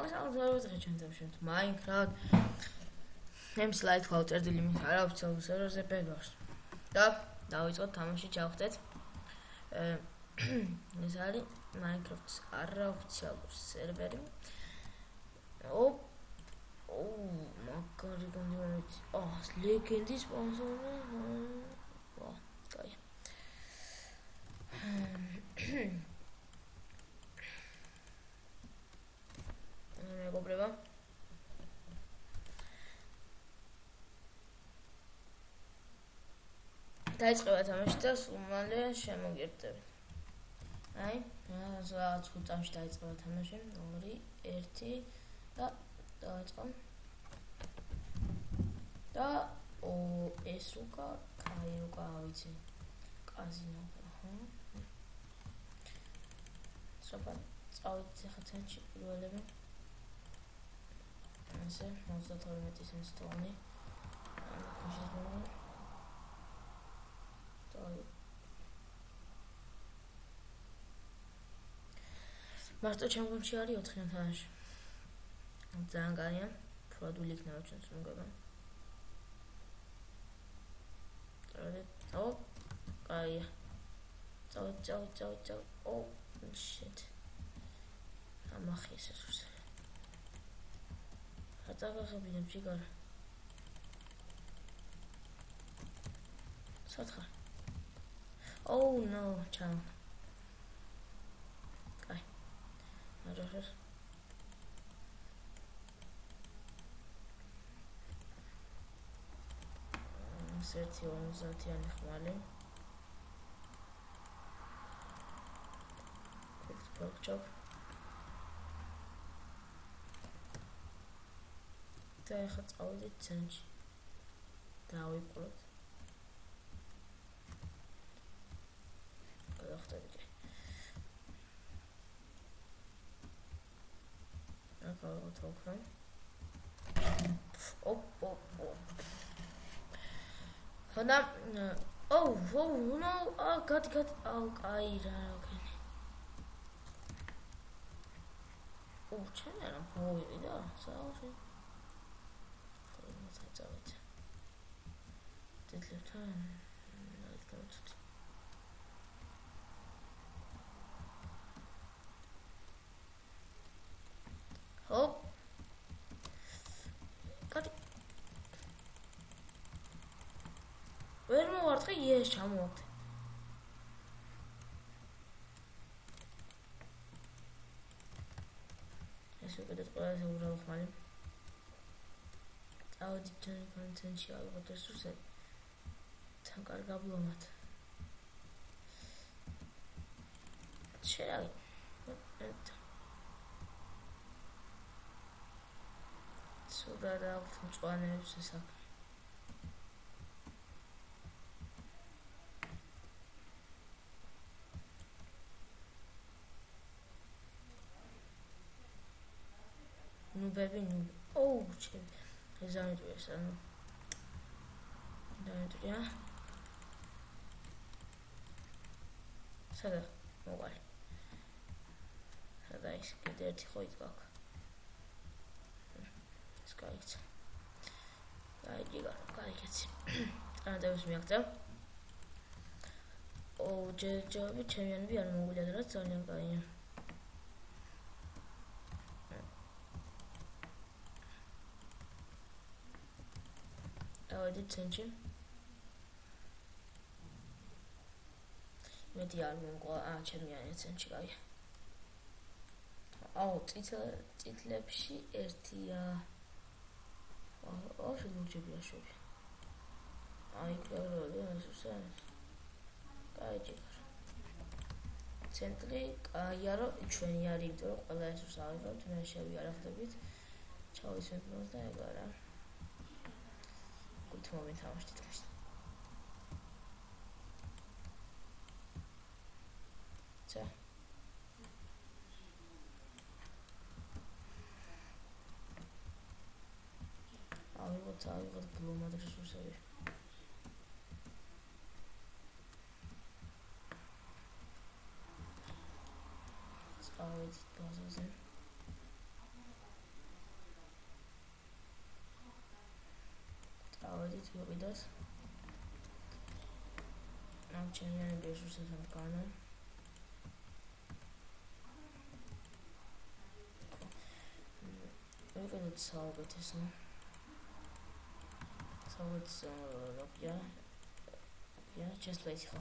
მოგესალმებით ჩვენ დავშევთ Minecraft. Names like ვავწერდილი მის არაოფიციალურ სერვერზე ბედვარს. და დავიწყოთ თამაში ჩავხდეთ. ეს არის Minecraft-ის არაოფიციალური სერვერი. მაგარი გონდივანეთი. ლეგენდის სპონსორი. კაი. მეგობრებო დაიწყება თამაში და სულ მალე შემოგერდებით. აი, რაღაც 5 წამში დაიწყება თამაში. 2 1 და დაიწყო. და ეს უკა, კაი უკა ავიცი. კაზინო, სოფა წავით ახლა ცენტრში პირველები. ასე 32 სენსტონი. მარტო ჩემგონში არის 4 თამაში. ძალიან კაია. ფროდული იქნება ჩვენს მოგება. კაია. წავით. shit. ამახი ესეც. ატაღახებინებ ჯიგარ. სათხარ. Oh no, ciao. Ai. Arojas. Sertion zatiani khmali. Cooked pork chop. და ახლა წავიდეთ ცენტრში. დავიპყროთ. გადახტებით. ახლა ვთქვი. ხოდა no, got. კაი რა გენი. ჩენერა მოვიდა, საერთოდ. წავით. დედლებთან დავით. კაი. ვერ მოვარტყი ეს ჩამოვაგდე. ეს უკეთეს ყველაზე უბრალო ხმალი. ავდით ჩვენ კონტენტში ავიღოთ რესურსები. თან კარგაბლომად. შერავი. სუდა და მწვანეებს ესაკ. ნუბები. ჩემ. ეს ამიტოეს ანუ დაიტრია სადა მოვალი სადა ის კიდე ერთი ხო იქ ეს კაიცა კაიქეცი ანადებს მიაღწევ ჯერჯერობით ჩემიანები არ მოგვიძლია რაც ძალიან კაია დავედით ცენტრში მეტი არ მომყვა ჩემიანი ცენტრში კაია წითლებში ერთია შეგურჯებია შვები აი კარგი ესუსა კაი ჯიგარ ცენტრი კაია რომ ჩვენი არის იმიტომ რომ ყველა ესუს ავიღებთ მე შევიარაღდებით ჩავისვენთ მას და ეგარა Good moment თამაშით თქოს. ჩა. ავიღოთ ბლომად რესურსები. წავედით ბაზაზე. ვიყიდოთ. ამ ჩემიანები რესურსებთან განა. ვიყიდოთ საუკეთესო. საუკეთესო როკია, chest plate ხო.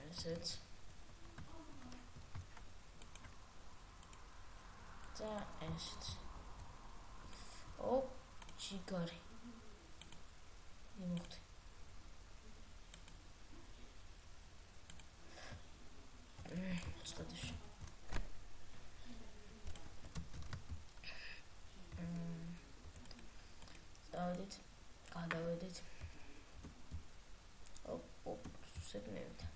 ესეც. და ესეც. ჯიგარი. იმოხდი. სტატუში. დავედით, გადავედით. სეგმენტი.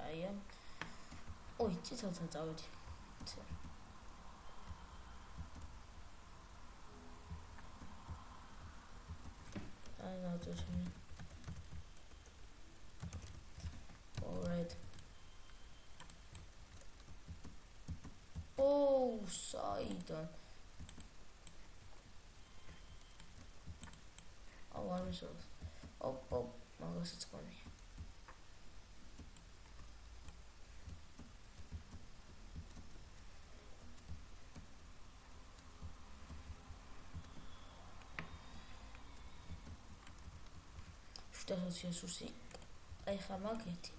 აია. ციცოთა წავედი. აი გავწევ. Alright. საიდან. არ მისულს. მაგასაც ყონი. რესურსი. აი ხა მაგეთი.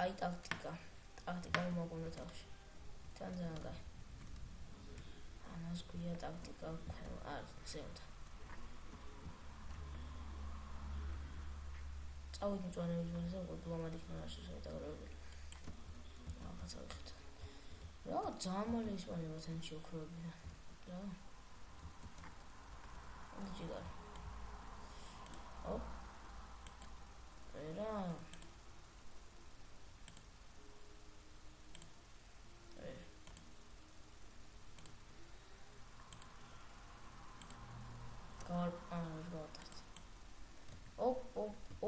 აი ტაქტიკა მომაგონდა თავში. თან ძალიან კაი. ამას გვია ტაქტიკა არ ზევდა. წავედი მწვანეების ვარზე უბრალოდ იქნება შეიძლება დაგროვებული. რაღაცა ვიხეთ. რა ძალიან ისპანება თენში ოქროებიდან. რა. ჯიგარი. რა.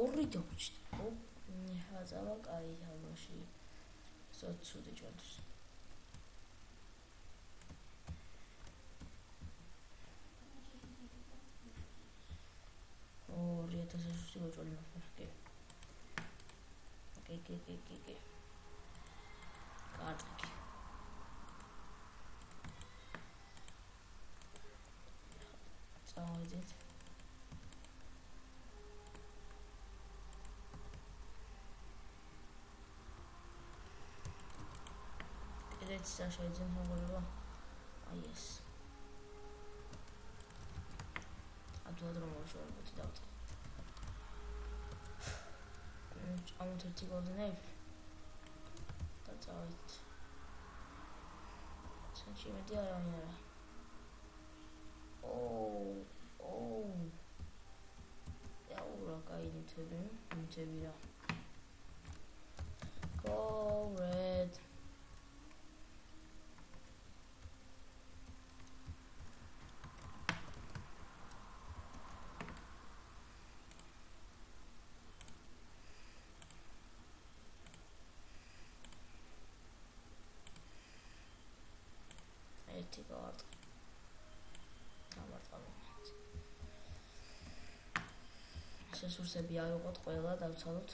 ორი დავჭი. ხაზავა კაი თამაში. სოცუდი ჯონს. რიეთასაშუში მოჭოლი მაქვს. კი. კარგი. წავედით. ეს შეიძლება მოგვივა. აი ეს. ადვად რომ მოშორებოდი დავთ. ამოთერთი გოლდენები. და წავით. სანჩი მედი არა. რა კაი ნივთები რა. Go red. ერთი გავარტყი. რესურსები ავიღოთ ყველა დავცალოთ.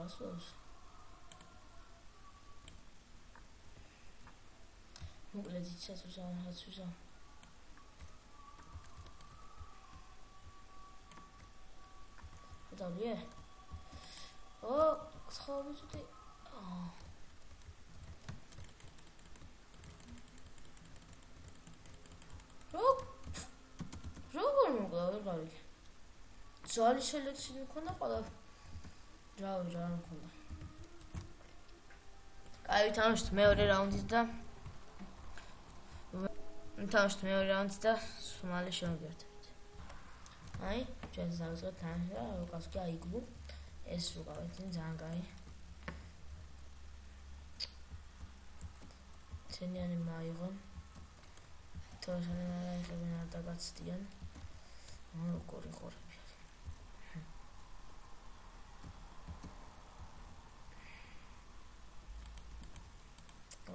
ასოს. მოკლედ იცით რასუზა. დავიე. ხავიძე. როგორ მოგავიღავი? ძალი სელექცია მქონდა ყველა. რა მქონდა. კაი, თამაშობთ მეორე რაუნდით და სუმალი შევგერთებით. აი, ჩვენ დავიწყეთ თამაში და უკას კი აიგლო. ეს უკავეთ ძალიან კაი. ცენიანი მაიღო. თორემ აიღებენ არ დაგაცდიან. როგორი ხორები არის.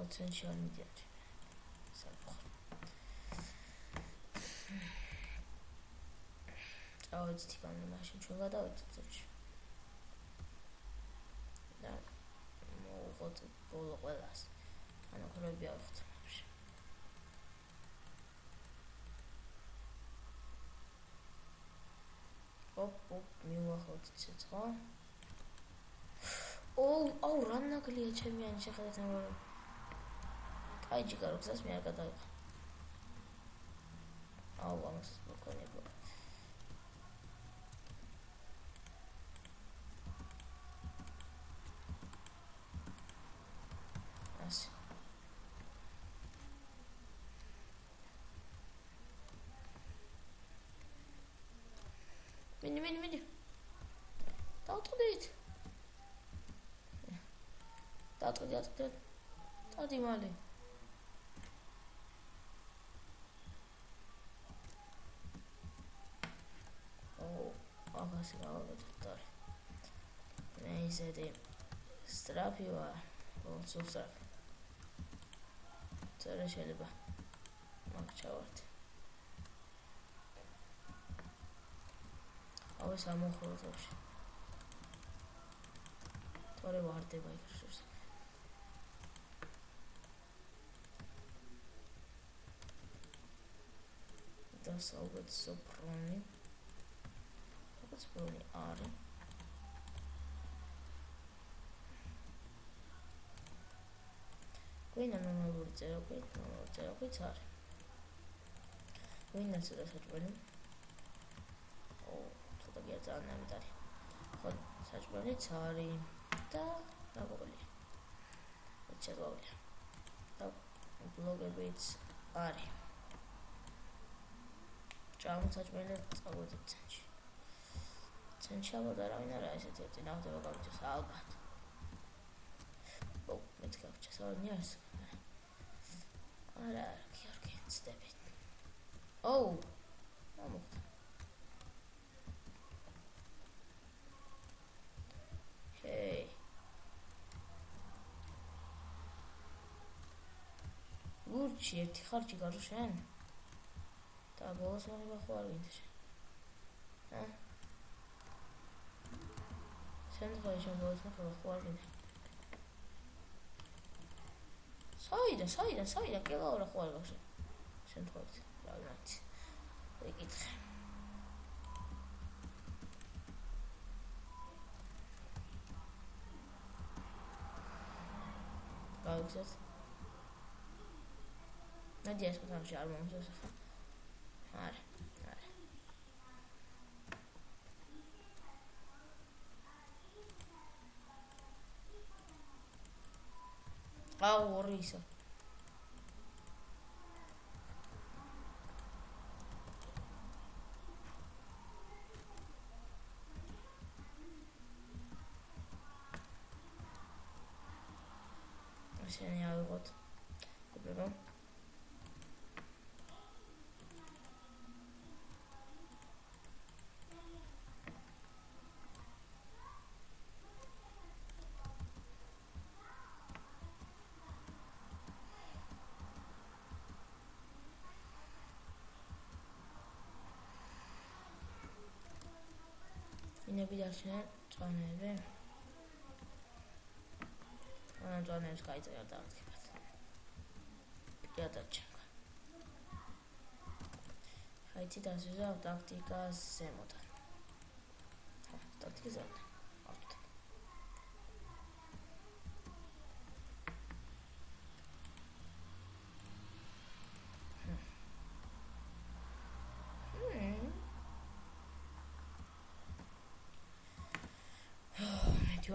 ოცენში არ მიდიან. წავედით იქამდე მაშინ ჩვენ გადავედით წელში. და მოვუღოთ ბოლო ყველას. ანუ ხორები ავიღოთ. ოპ, მივახოთ ისეც ხო? აუ, რა ნაკლია ჩემიანი შეხედეთ ამბობ. კაი ჯიგარო გზას მე არ გადავიღე. აუ, ამას მოკონებო. ასე. მინი. დავტყდით. დავტყდით. დადი მალე. აგასი გავაკეთოთ და მე ისეთი სტრაფი ვარ, სუსტრაფი. წერა შეიძლება მაგჩავართ. ეს ამოხუროთ ვაფშე. თორე ვარდება იქ შორს. დასავლეთ სოფრონი. სოფრონი არის. გვინდა ნორმალური წეროქვით არის. გვინდა ცოტა საჭმელი. ცოტა ძალიან ამიტარი. ხო, საჭმელიც არის და დაგოვლია. შეგვავლია. და ბლოგებიც არის. ჭამსაჭმელი წავედით ცენტრში. ცენტრში ალბათ არავინ არა ესეთი წინააღმდება გავიჭეს ალბათ. მეც გავიჭეს არავინ არის. არა, გიორგი ცდებით. ამოხდა. გურჩი ერთი ხარჯი გარო შენ? და ბოლოს მონება ხო არ გინდა შენ? შენ ხოშენ ბოლოს მონება ხო არ გინდა? საიდან კილაურა ხო არ გაშენ? შენ თხოვით, რა ვიცი. ვიკითხე. გავიქცეთ. ნადია ეს ხუთამში არ მომწონს ახლა. არა. აუ, ორი ისო. შენი ავიღოთ. გუბრებო. ინები დარჩენენ წვანეები. წვანეებს გაიწერა დავადგებათ. გადაჭერა. აიცი დასვიზა ტაქტიკას ზემოდან. ტაქტიკა ზემოდან.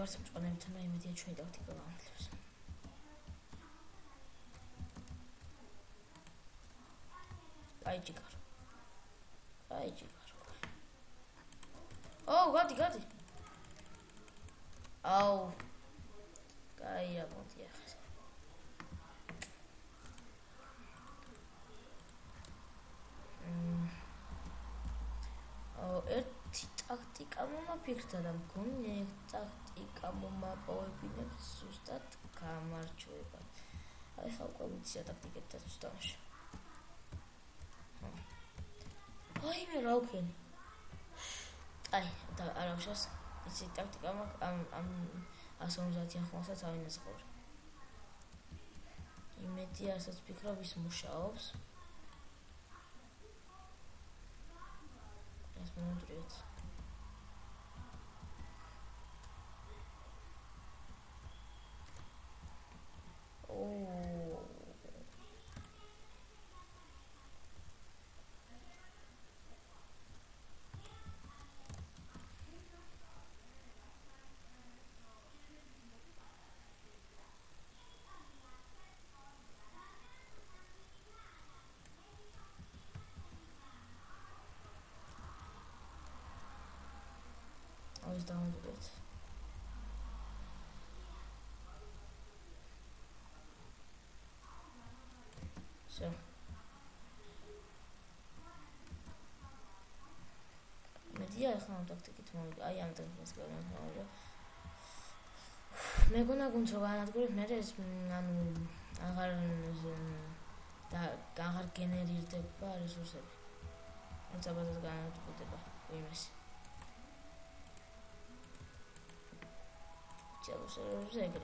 ვართ მწვანეებთან და იმედია ჩვენი ტაქტიკა გამართლებს. აი ჯიგარო. გადი. აუ. კაია, მოდი ახლა. ერთი ტაქტიკა მომაფიქრდა და მგონი ტაქტიკა მომაპოვებინებს ზუსტად გამარჯვება. აი ხა უკვე ვიცია ტაქტიკებთან ზუსტად. აი მე რა ვქენი. აი და არა უშავს იცი ტაქტიკა ამ 150-იან ხმასაც ავინაზღაური. იმედი ასაც ფიქრობ ის მუშაობს. ეს მომდრიოთ. Is down a bit. So media ხან ტაქტიკით მოვიდა. აი ამ ტაქტიკას გავამთავრე. მეგონა გუნდს განადგურებ მე ეს აღარ გენერირდება რესურსები. უცებადად განადგურდება იმას. Server's agree.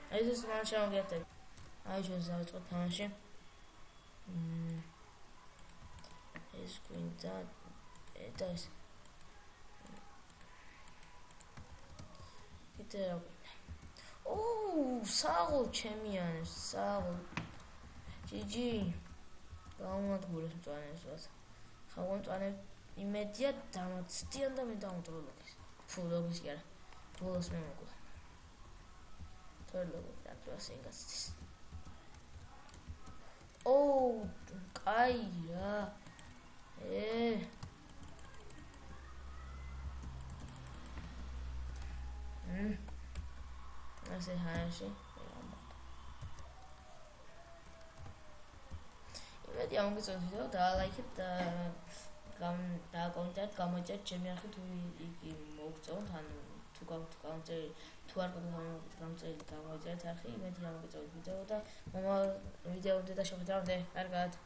I just want to get it. I just have to punch him. It's going that it does. საღო ჩემიანე საღო ჯიჯი გამოდგულეს მწვანეს ხავონ მწვანე იმედია დამაცდიან და მე დაუნტროლოგის ფუ ლოგის კი არა ბოლოს მე მოკლა თორე ლოგი დაკვრას ინგასtis კაი რა ასე ჰაერში იმედი ამოგეწონათ და ლაიქეთ და კომენტარით გამოიწერეთ ჩემი არხი თუ იგი მოგწონთ ან თუ არ გამოიწერეთ არხი იმედი ამოგეწონათ ვიდეო და მომავალ ვიდეომდე და შეხვედრამდე კარგად